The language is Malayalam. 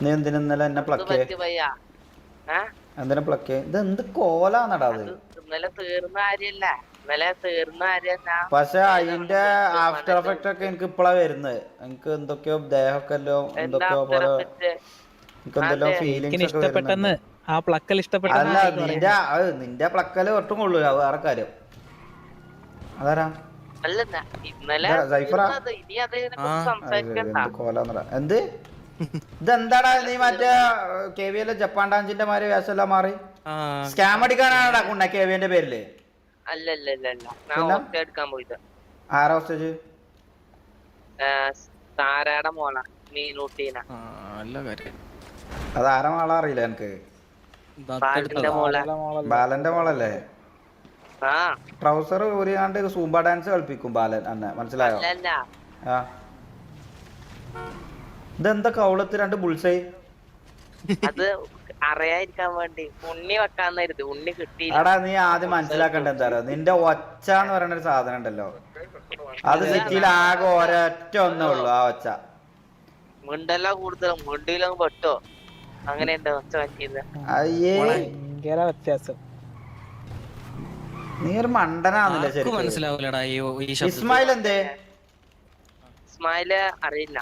നീ എന്തിനാ ഇന്നലെ എന്നെ പ്ലക്ക് എന്തിനാ പ്ലക്ക് ഇത് എന്ത് കോലാന്നടാ അത് ഇന്നലെ തീർന്ന കാര്യല്ല. പക്ഷെ അതിന്റെ ആഫ്റ്റർ എഫക്റ്റ് ഒക്കെ എനിക്ക് ഇപ്പഴാ വരുന്നത്. എനിക്ക് എന്തൊക്കെയോ ദേഹമൊക്കെ എന്തൊക്കെയോ പോലെ എനിക്ക് എന്തെല്ലോ ഫീലിങ്സ് ഒക്കെ വരുന്നുണ്ട്. അല്ല നിന്റെ പ്ലക്കല് ഒട്ടും കൊള്ളൂല, വേറെ കാര്യം. അതാരാ എന്ത് ഇതെന്താടാ നീ മറ്റേ കെവിയിലെ ജപ്പാൻ ഡാൻസിന്റെ മാതിരി വേഷമെല്ലാം മാറി സ്കാം അടിക്കാനാണ് കുണ്ണ കെവിന്റെ പേരില്? ആരാ ഹോസ്റ്റേജ്? അതാരാ മോളെ അറിയില്ല എനിക്ക്. ബാലന്റെ മോളല്ലേ? ട്രൗസർ ഊരിയാണ്ട് സൂംബ ഡാൻസ് കളിപ്പിക്കും ബാലൻ അന്നെ, മനസ്സിലായോ? ഇതെന്താ കൗളത്ത് രണ്ട് ബുൾസൈ? അത് അറിയാതിരിക്കാൻ വേണ്ടി ഉണ്ണി വെക്കാന്നായിരുന്നു. ഉണ്ണി കിട്ടിയില്ല. എടാ നീ ആദ്യം മനസ്സിലാക്കേണ്ട എന്താ പറയുക, നിന്റെ ഒച്ച എന്ന് പറയുന്ന ഒരു സാധനം ഉണ്ടല്ലോ, അത് സിറ്റിയിൽ ആകെ ഒരൊറ്റ ഒന്നേ ഉള്ളു. ആ ഒച്ച മുണ്ടെല്ലാം കൂടുതലും മുണ്ടിലും പെട്ടോ അങ്ങനെ ഒച്ച പറ്റിയത്. അയ്യേ വ്യത്യാസം. നീ ഒരു മണ്ടനാന്നില്ല ശരിക്കും. മനസ്സിലാവൂലടാ. ഇസ്മായിൽ എന്തേ? ഇസ്മായില് അറിയില്ല.